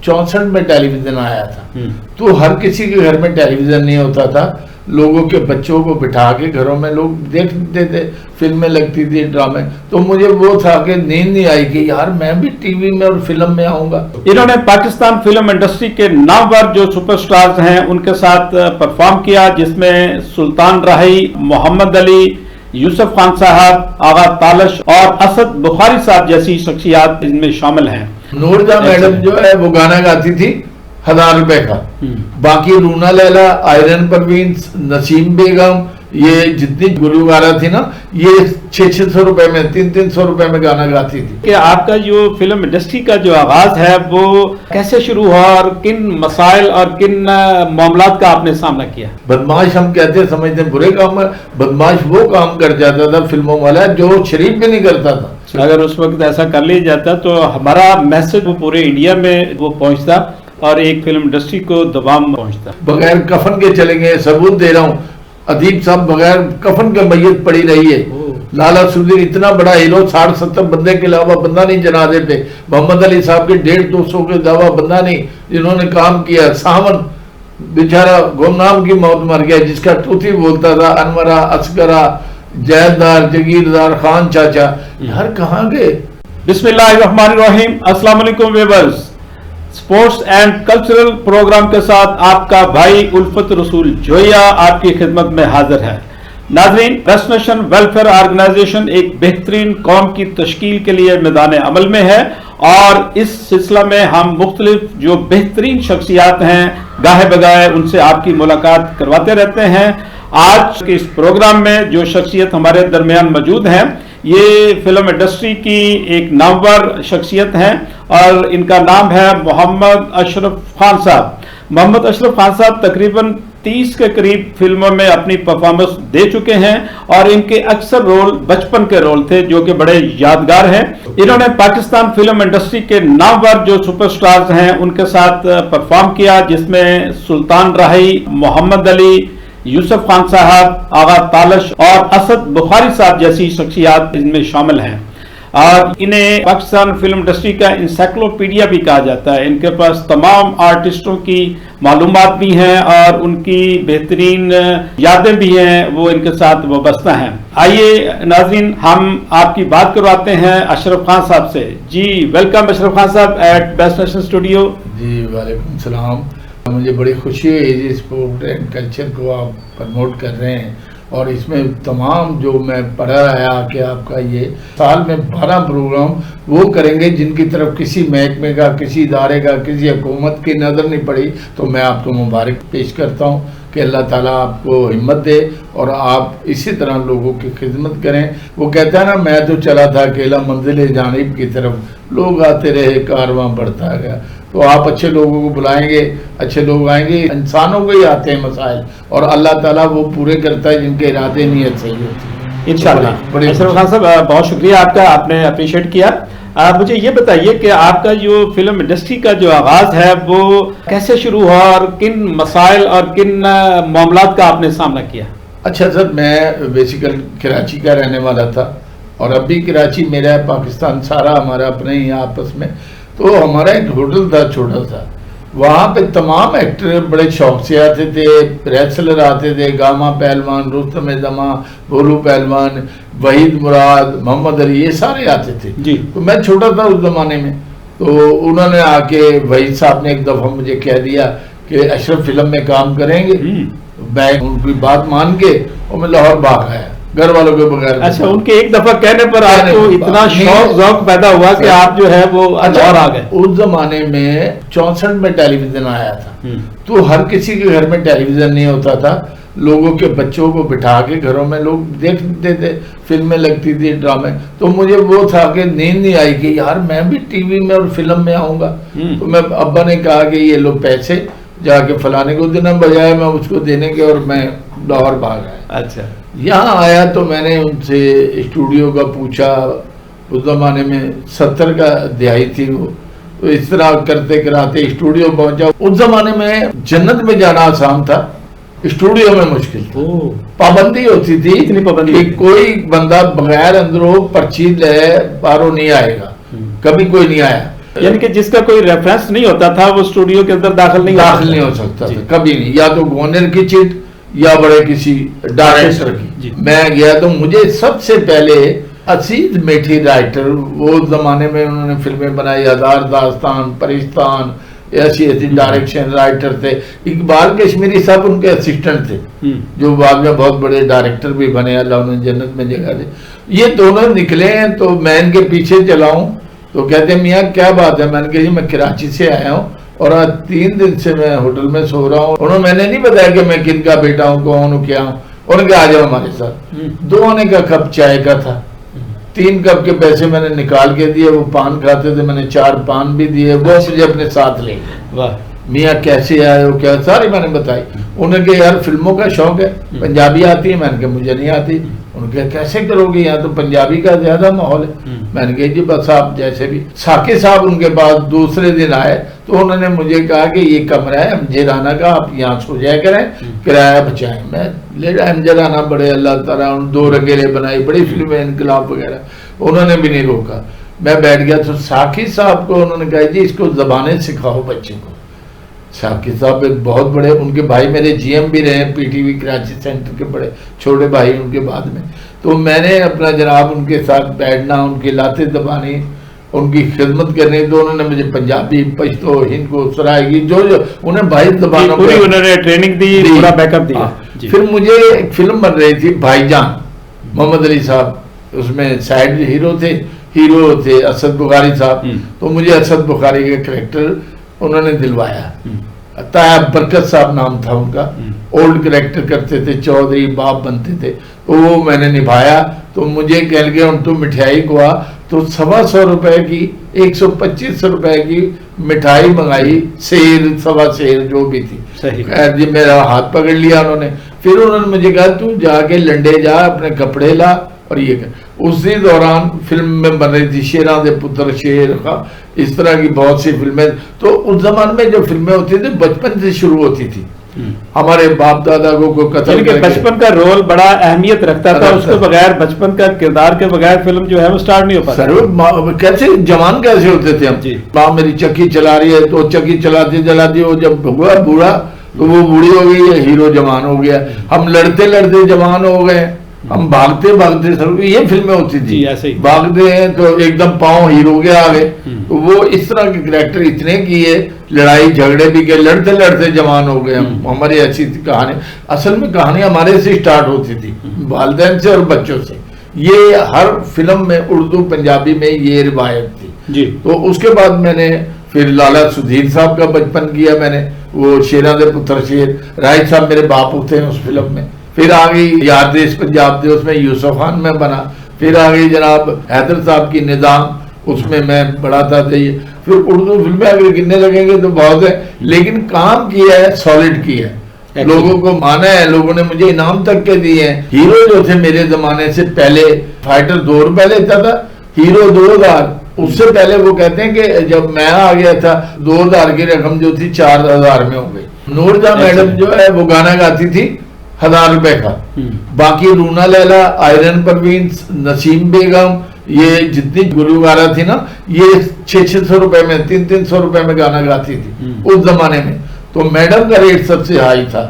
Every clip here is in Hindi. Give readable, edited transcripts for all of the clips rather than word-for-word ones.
64 में टेलीविजन आया था। तो हर किसी के घर में टेलीविजन नहीं होता था, लोगों के बच्चों को बिठा के घरों में लोग देखते थे, फिल्में लगती थी, ड्रामे। तो मुझे वो था कि नींद नहीं आई कि यार मैं भी टीवी में और फिल्म में आऊंगा। इन्होंने पाकिस्तान फिल्म इंडस्ट्री के नामवर जो सुपरस्टार्स हैं उनके साथ परफॉर्म किया, जिसमें सुल्तान राही, मोहम्मद अली, यूसुफ खान साहब, आगा तालश और असद बुखारी साहब जैसी शख्सियात इनमें शामिल हैं। नूरजहां मैडम जो है वो गाना गाती थी 1000 रुपए का। बाकी रूना लैला, आयरन परवीन, नसीम बेगम, ये जितनी गुलकारा थी ना, ये 600 रुपए में, 300 रुपए में गाना गाती थी। कि आपका जो फिल्म इंडस्ट्री का जो आगाज है वो कैसे शुरू हुआ और किन मसाइल और किन मामलात का आपने सामना किया? बदमाश हम कहते समझते बुरे काम में, बदमाश वो काम कर जाता था फिल्मों वाला जो शरीफ भी नहीं करता था। अगर उस वक्त ऐसा कर लिया जाता तो हमारा मैसेज वो पूरे इंडिया में वो पहुंचता और एक फिल्म इंडस्ट्री को दबाव पहुंचता। बगैर कफन के चले गए, सबूत दे रहा हूँ, अदीब साहब बगैर कफन के मैयत पड़ी रही है। लाला सुदीर इतना बड़ा हीरो, 60-70 बंदे के अलावा बंदा नहीं जनाजे पे। मोहम्मद अली साहब के 150-200 के अलावा बंदा नहीं जिन्होंने काम किया। सावन बेचारा गुमनाम की मौत मर गया, जिसका तूती बोलता था, अनवरा, असगरा, जैदार, जगीरदार, खान चाचा, यार कहाँ गए? बिस्मिल्लाहिर्रहमानिर्रहीम। अस्सलाम वालेकुम viewers, sports and cultural program के साथ आपका भाई उल्फत रसूल जोया आपकी खिदमत में हाजिर है। नाज़रीन, वेस्ट नेशन वेलफेयर ऑर्गेनाइजेशन एक बेहतरीन कौम की तश्कील के लिए मैदान अमल में है और इस सिलसिला में हम मुख्तलिफ जो बेहतरीन शख्सियात हैं गाहे बगाहे उनसे आपकी मुलाकात करवाते रहते हैं। आज के इस प्रोग्राम में जो शख्सियत हमारे दरमियान मौजूद हैं ये फिल्म इंडस्ट्री की एक नामवर शख्सियत हैं और इनका नाम है मोहम्मद अशरफ खान साहब। मोहम्मद अशरफ खान साहब तकरीबन 30 के करीब फिल्मों में अपनी परफॉर्मेंस दे चुके हैं और इनके अक्सर रोल बचपन के रोल थे जो कि बड़े यादगार हैं। इन्होंने पाकिस्तान फिल्म इंडस्ट्री के नामवर जो सुपरस्टार्स हैं उनके साथ परफॉर्म किया, जिसमें सुल्तान राही, मोहम्मद अली, यूसुफ खान साहब, आगा तालश और असद बुखारी साहब जैसी शख्सियात इनमें शामिल हैं और इन्हें पाकिस्तान फिल्म इंडस्ट्री का इंसाइक्लोपीडिया भी कहा जाता है। इनके पास तमाम आर्टिस्टों की मालूमात भी हैं और उनकी बेहतरीन यादें भी हैं, वो इनके साथ वाबस्ता हैं। आइए नाज़रीन, हम आपकी बात करवाते हैं अशरफ खान साहब से। जी वेलकम अशरफ खान साहब एट वेस्ट नेशन स्टूडियो। जी वालेकुम सलाम। मुझे बड़ी खुशी है ये स्पोर्ट एंड कल्चर को आप प्रमोट कर रहे हैं और इसमें तमाम जो मैं पढ़ा है कि आपका ये साल में 12 प्रोग्राम वो करेंगे जिनकी तरफ किसी महकमे का, किसी इदारे का, किसी हुकूमत की नज़र नहीं पड़ी। तो मैं आपको मुबारक पेश करता हूँ कि अल्लाह ताला आपको हिम्मत दे और आप इसी तरह लोगों की खिदमत करें। वो कहता है ना, मैं तो चला था अकेला मंजिल जानिब की तरफ, लोग आते रहे, कारवां बढ़ता गया। तो आप अच्छे लोगों को बुलाएंगे, अच्छे लोग आएंगे, इंसानों को ही आते हैं मसाइल और अल्लाह ताला वो पूरे करता है जिनके इरादे नीयत सही होती है इंशाअल्लाह। अशरफ खान साहब बहुत शुक्रिया आपका, आपने अप्रिशिएट किया। मुझे ये बताइए कि आपका जो फिल्म इंडस्ट्री का जो आगाज है वो कैसे शुरू हुआ और किन मसाइल और किन मामलात का आपने सामना किया? अच्छा सर, मैं बेसिकल कराची का रहने वाला था और अभी कराची मेरा है, पाकिस्तान सारा हमारा अपने ही आपस में। तो हमारा एक होटल था छोटा सा, वहाँ पे तमाम एक्टर बड़े शौक से आते थे, रेसलर आते थे, गामा पहलवान, रुस्तम जमा, भोलू पहलवान, वहीद मुराद, मोहम्मद अली, ये सारे आते थे जी। तो मैं छोटा था उस जमाने में। तो उन्होंने आके वहीद साहब ने एक दफ़ा मुझे कह दिया कि अशरफ फिल्म में काम करेंगे। मैं उनकी बात मान के और मैं लाहौर भाग आया घर वालों के बगैर। अच्छा, उनके एक दफा कहने पर आपको इतना शौक पैदा हुआ कि आप जो है वो लाहौर आ गए। उस जमाने में 64 में टेलीविजन आया था। तो हर किसी के घर में टेलीविजन नहीं होता था, लोगों के बच्चों को बिठा के घरों में लोग देखते थे, फिल्में लगती थी, ड्रामे। तो मुझे वो था कि नींद नहीं आई कि यार मैं भी टीवी में और फिल्म में आऊंगा। तो मैं अब्बा ने कहा कि ये लो पैसे जाके फलाने को देना, बजाय मैं उसको देने के, और मैं लाहौर भाग आया। अच्छा, यहाँ आया तो मैंने उनसे स्टूडियो का पूछा। उस जमाने में 70 का दिहाई थी वो। तो इस तरह करते कराते स्टूडियो पहुंचा। उस जमाने में जन्नत में जाना आसान था, स्टूडियो में मुश्किल था। पाबंदी होती थी, इतनी पाबंदी कि कोई बंदा बगैर अंदरों पर्ची ले बाहरों नहीं आएगा, कभी कोई नहीं आया। यानी कि जिसका कोई रेफरेंस नहीं होता था वो स्टूडियो के अंदर दाखिल नहीं हो सकता था कभी नहीं, या तो गोनर की चिट या बड़े किसी डायरेक्टर की। मैं गया तो मुझे सबसे पहले असीद मेठी राइटर, वो जमाने में उन्होंने फिल्में बनाई, हजार दास्तान, परिस्तान, ऐसी ऐसी डायरेक्शन राइटर थे। इकबाल कश्मीरी साहब उनके असिस्टेंट थे, जो बाद में बहुत बड़े डायरेक्टर भी बने, अल्लाह उन्हें जन्नत में जगह दे। ये दोनों निकले हैं तो मैं इनके पीछे चला हूँ, तो कहते मियाँ क्या बात है। मैंने कहा मैं कराची से आया हूँ और आज 3 दिन से मैं होटल में सो रहा हूँ। उन्होंने मैंने नहीं बताया कि मैं किन का बेटा हूँ, कौन हूँ, क्या हूँ। उन्होंने कहा आ जाओ हमारे साथ। 2 आने का कप चाय का था, 3 कप के पैसे मैंने निकाल के दिए, वो पान खाते थे, मैंने 4 पान भी दिए, वो मुझे अपने साथ ले गए। मियाँ कैसे आए हो, क्या, सारी मैंने बताई। उन्होंने कहा यार फिल्मों का शौक है, पंजाबी आती है? मैंने कहा मुझे नहीं आती। उन्होंने कहा कैसे करोगे, यहाँ तो पंजाबी का ज्यादा माहौल है। मैंने कहा जी बस आप जैसे भी। साकिब साहब उनके पास दूसरे दिन आए तो उन्होंने मुझे कहा कि ये कमरा है अमजे राना का, आप यहाँ सो जाया करें, किराया बचाएं। मैं ले जाए, अमजे राना बड़े अल्लाह ताला, 2 रंगेले बनाई, बड़ी फिल्में, इनकलाब वगैरह, उन्होंने भी नहीं रोका। मैं बैठ गया तो साकिब साहब को उन्होंने कहा जी इसको जबानें सिखाओ बच्चे को। साकिब साहब एक बहुत बड़े, उनके भाई मेरे जीएम भी रहे, पीटीवी कराची सेंटर के बड़े छोटे भाई उनके बाद में। तो मैंने अपना जनाब उनके साथ बैठना, उनकी लातें दबानी, उनकी खिदमत करनी। तो उन्होंने मुझे पंजाबी, पश्तो, हिंदू, सराइकी, जो उन्हें 22 जबानों पूरी उन्होंने ट्रेनिंग दी, पूरा बैकअप दिया। फिर मुझे एक फिल्म बन रही थी भाईजान, मोहम्मद अली साहब उसमें साइड हीरो थे असद बुखारी साहब। तो मुझे असद बुखारी के कैरेक्टर उन्होंने दिलवाया। ताया बरकत साहब नाम था उनका, ओल्ड कैरेक्टर करते थे, चौधरी बाप बनते थे, तो वो मैंने निभाया। तो मुझे कह गए तो मिठाई को आ, तो 125 रुपए की 125 रुपए की मिठाई मंगाई, सेर 1.25 सेर जो भी थी। खैर जी मेरा हाथ पकड़ लिया उन्होंने। फिर उन्होंने मुझे कहा तू जाके लंडे जा, अपने कपड़े ला और ये कर। उसी दौरान फिल्म में बन रही थी शेरां दे पुत्र, शेर का, इस तरह की बहुत सी फिल्में। तो उस जमाने में जो फिल्में होती थी बचपन से शुरू होती थी। हमारे बाप दादा को कत्ल करके, बचपन का रोल बड़ा अहमियत रखता था, उसके बगैर, बचपन का किरदार के बगैर फिल्म जो है वो स्टार्ट नहीं हो पाती। कैसे जवान कैसे होते थे हम। माँ मेरी चक्की चला रही है तो चक्की चलाते चलाते वो जब हुआ बूढ़ा तो वो बूढ़ी हो गई, ये हीरो जवान हो गया। हम लड़ते लड़ते जवान हो गए, हम भागते भागते सर, ये फिल्में होती थी, ऐसे ही भागते हैं तो एकदम पांव हीरो के आ गए। तो वो इस तरह के कैरेक्टर इतने किए, लड़ाई झगड़े भी किए, लड़ते लड़ते जवान हो गए हम। हमारी ऐसी कहानी, असल में कहानी हमारे से स्टार्ट होती थी, वालिदैन से और बच्चों से। ये हर फिल्म में उर्दू पंजाबी में ये रिवायत थी जी। तो उसके बाद मैंने फिर लाला सुधीर साहब का बचपन किया मैंने, वो शेरां दे पुत्र शेर, राय साहब मेरे बापू थे उस फिल्म में। फिर आ गई याद देश पंजाब दे, उसमें यूसुफ खान में बना। फिर आ गई जनाब हैदर साहब की निजाम, उसमें मैं बड़ा था। फिर उर्दू फिल्में अगर गिनने लगेंगे तो बहुत है, लेकिन काम किया है, सॉलिड किया है, लोगों को माना है, लोगों ने मुझे इनाम तक के दिए हैं। हीरो जो थे मेरे जमाने से पहले, फाइटर 2 रुपए लेता था, हीरो 2000। उससे पहले वो कहते हैं कि जब मैं आ गया था 2000 की रकम जो थी 4000 में हो गई। नूरजहां मैडम जो है वो गाना गाती थी 1000 रुपए का। बाकी रूना लैला, आयरन परवीन, नसीम बेगम, ये जितनी गुरुवारा थी ना, ये 600 रुपए में, 300 रुपए में गाना गाती थी उस जमाने में। तो मैडम का रेट सबसे हाई था।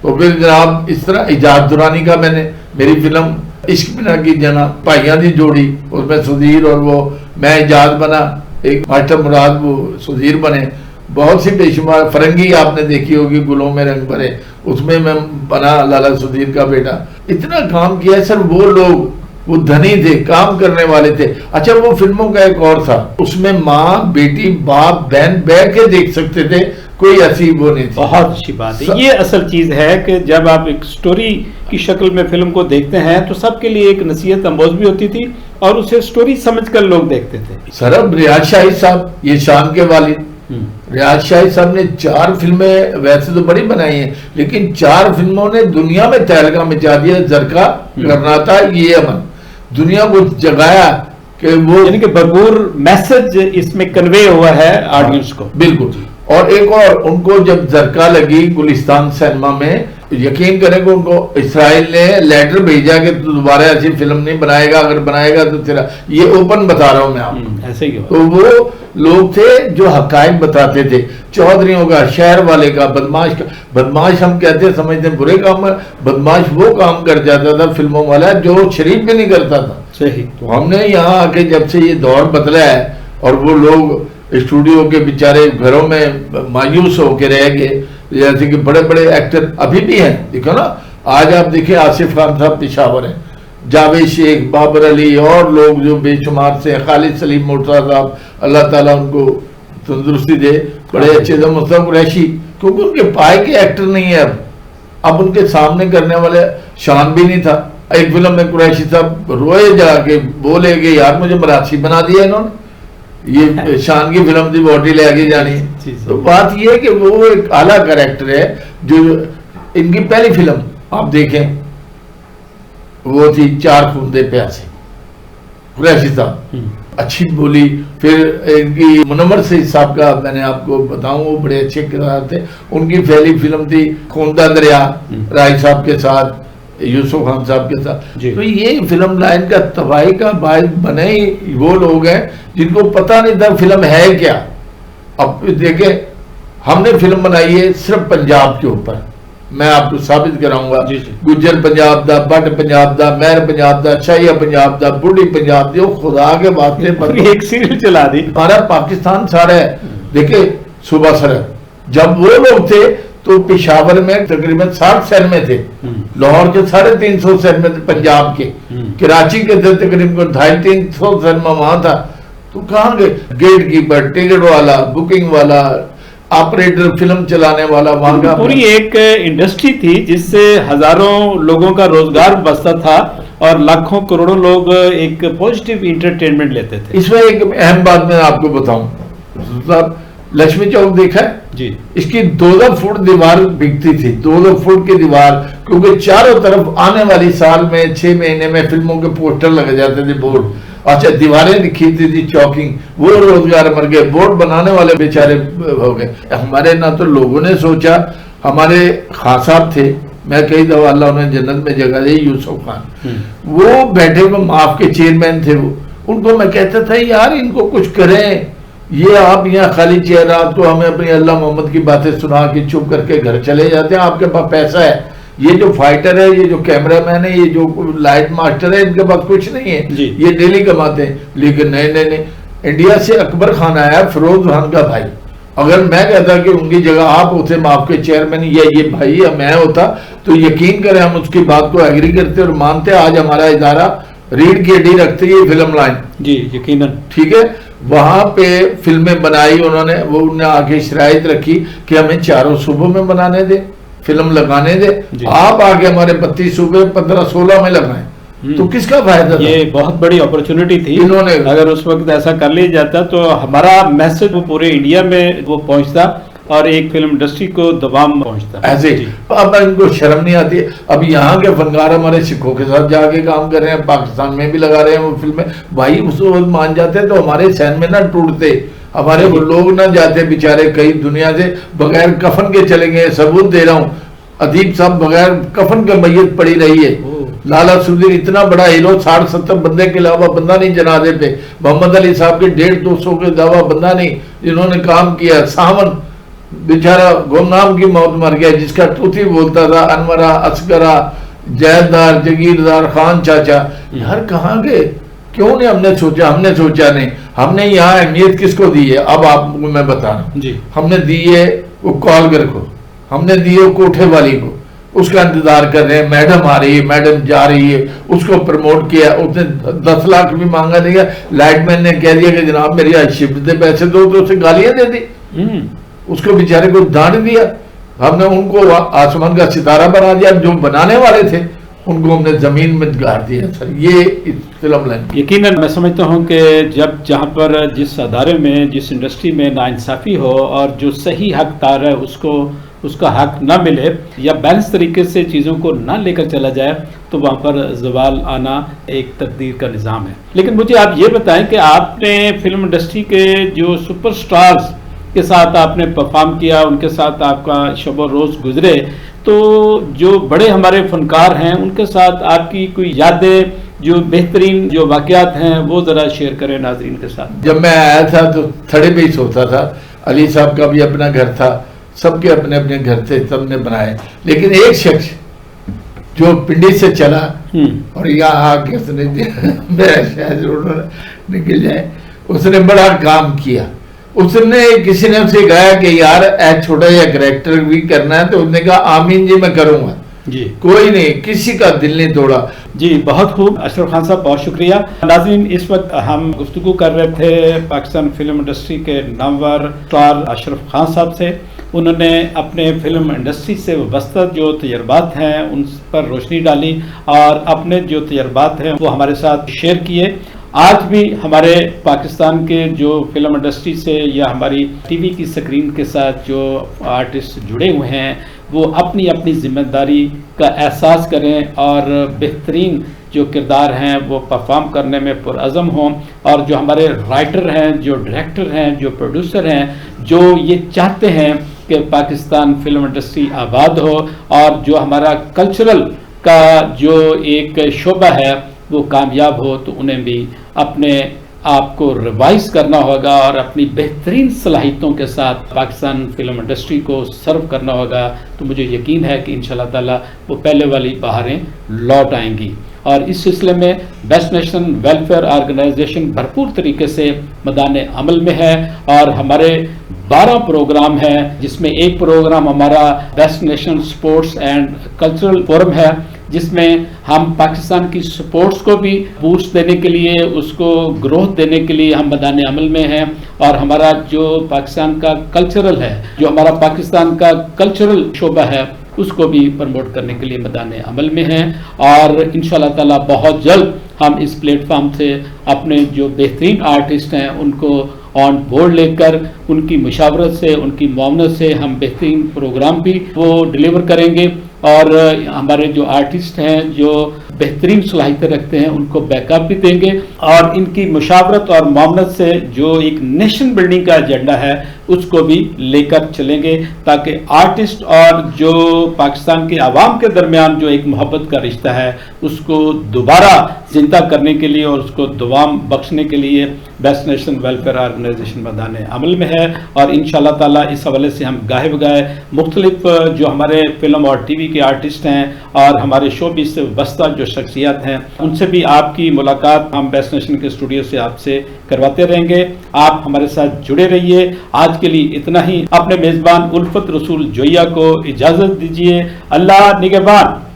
तो फिर जनाब इस तरह इजाद दुरानी का मैंने, मेरी फिल्म इश्क बिना की जना, भाइयों की जोड़ी, उसमें सुधीर और वो, मैं इजाद बना, एक मास्टर मुराद वो सुधीर बने। बहुत सी बेशुमार, फरंगी आपने देखी होगी, गुलों में रंग भरे, उसमें मैं बना लाला सुधीर का बेटा। इतना काम किया सर। वो लोग वो धनी थे, काम करने वाले थे। अच्छा वो फिल्मों का एक और था, उसमें माँ बेटी बाप बहन बैठ के देख सकते थे, कोई ऐसी वो नहीं थी। बहुत अच्छी बात है। ये असल चीज है कि जब आप एक स्टोरी की शक्ल में फिल्म को देखते हैं तो सबके लिए एक नसीहत अम्बोज भी होती थी और उसे स्टोरी समझकर लोग देखते थे। सर अब रियाज शाही साहब, ये शान के वालिद, रियाज शाही साहब ने 4 फिल्में वैसे तो बड़ी बनाई हैं, लेकिन 4 फिल्मों ने दुनिया में तहलका मचा दिया। जरका, कर्नाटा, ये अमन, दुनिया को जगाया कि वो, यानी कि भरपूर मैसेज इसमें कन्वे हुआ है ऑडियंस को। बिल्कुल। और एक और, उनको जब जरका लगी गुलिस्तान सिनेमा में, यकीन करें कि उनको इसराइल ने लेटर भेजा कि तू दोबारा ऐसी फिल्म नहीं बनाएगा, अगर बनाएगा तो तेरा, ये ओपन बता रहा हूं मैं आपको। ऐसे ही। तो वो लोग थे जो हकायक बताते थे। चौधरियों का, शहर वाले का, बदमाश का। बदमाश हम कहते समझते बुरे काम में, बदमाश वो काम कर जाता था फिल्मों वाला जो शरीफ भी नहीं करता था। सही। तो हमने यहाँ आके जब से ये दौर बदला है और वो लोग स्टूडियो के बेचारे घरों में मायूस होके रह गए, जैसे कि बड़े बड़े एक्टर अभी भी हैं, देखो ना, आज आप देखिए आसिफ खान साहब पेशावर हैं, जावेद शेख, बाबर अली और लोग जो बेशुमार से, खालिद सलीम मोर्चा साहब, अल्लाह ताला उनको तंदुरुस्ती दे, बड़े अच्छे थे, मुस्तफा कुरैशी, क्योंकि उनके पाए के एक्टर नहीं है अब उनके सामने करने वाले शान भी नहीं था। एक फिल्म में कुरैशी साहब रोए जाके, बोले कि यार मुझे मराठी बना दिया इन्होंने, ये शान की फिल्म थी, बॉडी ले आगे जानी है। तो बात ये है कि वो एक आला कैरेक्टर है। जो इनकी पहली फिल्म आप देखें वो थी चार खूंदे प्यासे, कुरैशी साहब अच्छी बोली। फिर इनकी मुनव्वर सईद साहब का मैंने आपको बताऊं, वो बड़े अच्छे किरदार थे। उनकी पहली फिल्म थी खूंदा दरिया, राय साहब के साथ, यूसुफ खान साहब के साथ। तो ये फिल्म लाइन का तबाही का बायस बने ही वो लोग हैं जिनको पता नहीं था फिल्म है क्या। अब देखें, हमने फिल्म बनाई है सिर्फ पंजाब के ऊपर, मैं आपको साबित कराऊंगा। गुज्जर पंजाब दा, बट पंजाब दा, महर पंजाब दा, शाहिया पंजाब दा, बुढ़ी पंजाब दी, खुदा के वास्ते एक सीरियल चला दी। हमारा पाकिस्तान सारा है। देखिए सुबह सर जब वो लोग थे तो पेशावर में तकरीबन 60 सिनेमे थे, लाहौर के 350 सिनेमे थे, पंजाब के, कराची के थे तकरीबन 250-300 सिनेमा वहां था। तो कहाँ गए? गेट कीपर, टिकट वाला, बुकिंग वाला, ऑपरेटर, फिल्म चलाने वाला, वहां का पूरी एक इंडस्ट्री थी जिससे हजारों लोगों का रोजगार बसता था और लाखों करोड़ों लोग एक पॉजिटिव इंटरटेनमेंट लेते थे। इसमें एक अहम बात मैं आपको बताऊं, लक्ष्मी चौक देखा है जी, इसकी 2-2 फुट दीवार बिकती थी, 2-2 फुट की दीवार, क्योंकि चारों तरफ आने वाली साल में 6 महीने में फिल्मों के पोस्टर लगे जाते थे, बोर्ड। अच्छा, दीवारें लिखी थी चौकिंग, वो रोजगार मर गए, बोर्ड बनाने वाले बेचारे हो गए। हमारे ना तो लोगों ने सोचा, हमारे खान साहब थे, मैं कई दफा अल्लाह उन्हें जन्नत में जगह दी, यूसुफ खान, वो बैठे हुए माफ के चेयरमैन थे, वो उनको मैं कहता था यार इनको कुछ करें, ये आप यहाँ खाली चेयर, रात को हमें अपनी अल्लाह मोहम्मद की बातें सुना के चुप करके घर चले जाते हैं, आपके पास पैसा है, ये जो फाइटर है, ये जो कैमरामैन है, ये जो लाइट मास्टर है, इनके पास कुछ नहीं है, ये डेली कमाते हैं। लेकिन नहीं, इंडिया से अकबर खान आया, फिरोज खान का भाई, अगर मैं कहता कि उनकी जगह आप होते माफ के चेयरमैन या ये भाई या मैं होता, तो यकीन करें हम उसकी बात को एग्री करते और मानते। आज हमारा इदारा रीढ़ की हड्डी रखती है फिल्म लाइन, जी यकीनन, ठीक है। वहां पे फिल्में बनाई उन्होंने, वो उन्हें आगे शराइत रखी कि हमें 4 सूबों में बनाने दे, फिल्म लगाने दे। आप आगे हमारे 32 सूबे 15-16 में लगाएं, तो किसका फायदा? ये बहुत बड़ी अपॉर्चुनिटी थी इन्होंने, अगर उस वक्त ऐसा कर लिया जाता तो हमारा मैसेज वो पूरे इंडिया में वो पहुंचता और एक फिल्म इंडस्ट्री को दबाम पहुंचता। ऐसे अब इनको शर्म नहीं आती। अब यहाँ के फनकार हमारे सिखों के साथ जाके काम कर रहे हैं, पाकिस्तान में भी लगा रहे हैं वो फिल्में, भाई उस वक्त मान जाते तो हमारे सैन में ना टूटते, हमारे वो लोग ना जाते बेचारे कई दुनिया से बगैर कफन के चले गए। सबूत दे रहा हूँ, अदीब साहब बगैर कफन के मैयत पड़ी रही है। लाला सुदीर इतना बड़ा हीरो, 60-70 बंदे के अलावा बंदा नहीं जनाजे पे। मोहम्मद अली साहब के 150-200 के अलावा बंदा नहीं जिन्होंने काम किया। सावन बेचारा गुमनाम की मौत मर गया, जिसका तूती बोलता था, अनवरा, असगरा, जैदार, जगीरदार, खान चाचा, यार कहाँ गए? क्यों नहीं हमने सोचा? हमने सोचा नहीं, हमने यहाँ अहमियत किसको दी है? अब आपको मैं बता रहा हूँ, हमने दी है वो कॉलगर को, हमने दी है कोठे वाली को, उसका इंतजार कर रहे हैं, मैडम आ रही है, मैडम जा रही है, उसको प्रमोट किया, उसने 10 लाख भी मांगा नहीं है। लाइटमैन ने कह दिया कि जनाब मेरी आज शिफ्ट दे, पैसे दो, तो उसे गालियां दे दी, उसको बेचारे को डांट दिया। हमने उनको आसमान का सितारा बना दिया, जो बनाने वाले थे उनको हमने जमीन में गाड़ दिया। सर ये फिल्म लाइन यकीनन मैं समझता हूँ कि जब जहाँ पर जिस अदारे में, जिस इंडस्ट्री में नाइंसाफ़ी हो और जो सही हकदार है उसको उसका हक ना मिले या बैलेंस तरीके से चीज़ों को ना लेकर चला जाए, तो वहाँ पर जवाल आना एक तकदीर का निज़ाम है। लेकिन मुझे आप ये बताएं कि आपने फिल्म इंडस्ट्री के जो सुपरस्टार्स के साथ आपने परफॉर्म किया, उनके साथ आपका शब रोज़ गुजरे, तो जो बड़े हमारे फनकार हैं उनके साथ आपकी कोई यादें जो बेहतरीन जो वाकयात हैं वो ज़रा शेयर करें नाजरीन के साथ। जब मैं आया था तो थड़े पे ही सोता था। अली साहब का भी अपना घर था, सबके अपने अपने घर थे, सबने बनाए। लेकिन एक शख्स जो पिंडी से चला और यहाँ आके उसने मेरा शायद उन्होंने निकल जाए, उसने बड़ा काम किया। उसने किसी ने उसे कहा कि यार ऐ छोटा या करेक्टर भी करना है, तो उसने कहा आमीन जी मैं करूंगा जी। कोई नहीं, किसी का दिल नहीं तोड़ा जी। बहुत खूब अशरफ खान साहब, बहुत शुक्रिया। नाज़रीन, इस वक्त हम गुफ्तगू कर रहे थे पाकिस्तान फिल्म इंडस्ट्री के नामवर स्टार अशरफ खान साहब से। उन्होंने अपने फिल्म इंडस्ट्री से वाबस्ता जो तजर्बात हैं उन पर रोशनी डाली और अपने जो तजर्बात हैं वो हमारे साथ शेयर किए। आज भी हमारे पाकिस्तान के जो फिल्म इंडस्ट्री से या हमारी टीवी की स्क्रीन के साथ जो आर्टिस्ट जुड़े हुए हैं वो अपनी अपनी जिम्मेदारी का एहसास करें और बेहतरीन जो किरदार हैं वो परफॉर्म करने में पुरअज़म हों। और जो हमारे राइटर हैं, जो डायरेक्टर हैं, जो प्रोड्यूसर हैं, जो ये चाहते हैं कि पाकिस्तान फिल्म इंडस्ट्री आबाद हो और जो हमारा कल्चरल का जो एक शोबा है वो कामयाब हो, तो उन्हें भी अपने आपको रिवाइज करना होगा और अपनी बेहतरीन सलाहियतों के साथ पाकिस्तान फिल्म इंडस्ट्री को सर्व करना होगा। तो मुझे यकीन है कि इंशाल्लाह ताला वो पहले वाली बहारें लौट आएंगी। और इस सिलसिले में बेस्ट नेशन वेलफेयर ऑर्गेनाइजेशन भरपूर तरीके से मैदान अमल में है और हमारे 12 प्रोग्राम हैं, जिसमें एक प्रोग्राम हमारा best nation sports and cultural forum है, जिसमें हम पाकिस्तान की स्पोर्ट्स को भी बूस्ट देने के लिए, उसको ग्रोथ देने के लिए हम मैदान अमल में हैं। और हमारा जो पाकिस्तान का कल्चरल है, जो हमारा पाकिस्तान का कल्चरल शोबा है, उसको भी प्रमोट करने के लिए मैदान अमल में हैं। और इंशाल्लाह ताला बहुत जल्द हम इस प्लेटफॉर्म से अपने जो बेहतरीन आर्टिस्ट हैं उनको ऑन बोर्ड लेकर उनकी मुशावरत से, उनकी मुआवनत से हम बेहतरीन प्रोग्राम भी वो डिलीवर करेंगे। और हमारे जो आर्टिस्ट हैं जो बेहतरीन सलाहियतें रखते हैं उनको बैकअप भी देंगे और इनकी मुशावरत और मुआवनत से जो एक नेशन बिल्डिंग का एजेंडा है उसको भी लेकर चलेंगे, ताकि आर्टिस्ट और जो पाकिस्तान के आवाम के दरमियान जो एक मोहब्बत का रिश्ता है उसको दोबारा जिंदा करने के लिए और उसको दुआम बख्शने के लिए बेस्ट नेशन वेलफेयर ऑर्गेनाइजेशन मैदान अमल में है। और इंशाल्लाह ताला इस हवाले से हम गाहे बगाए मुख्तलिफ जो हमारे फिल्म और टीवी के आर्टिस्ट हैं और हमारे शोबिज़ से वाबस्ता जो शख्सियत हैं उनसे भी आपकी मुलाकात हम बेस्ट नेशन के स्टूडियो से आपसे करवाते रहेंगे। आप हमारे साथ जुड़े रहिए। आज के लिए इतना ही। अपने मेज़बान उल्फत रसूल जोइया को इजाज़त दीजिए। अल्लाह निगहबान।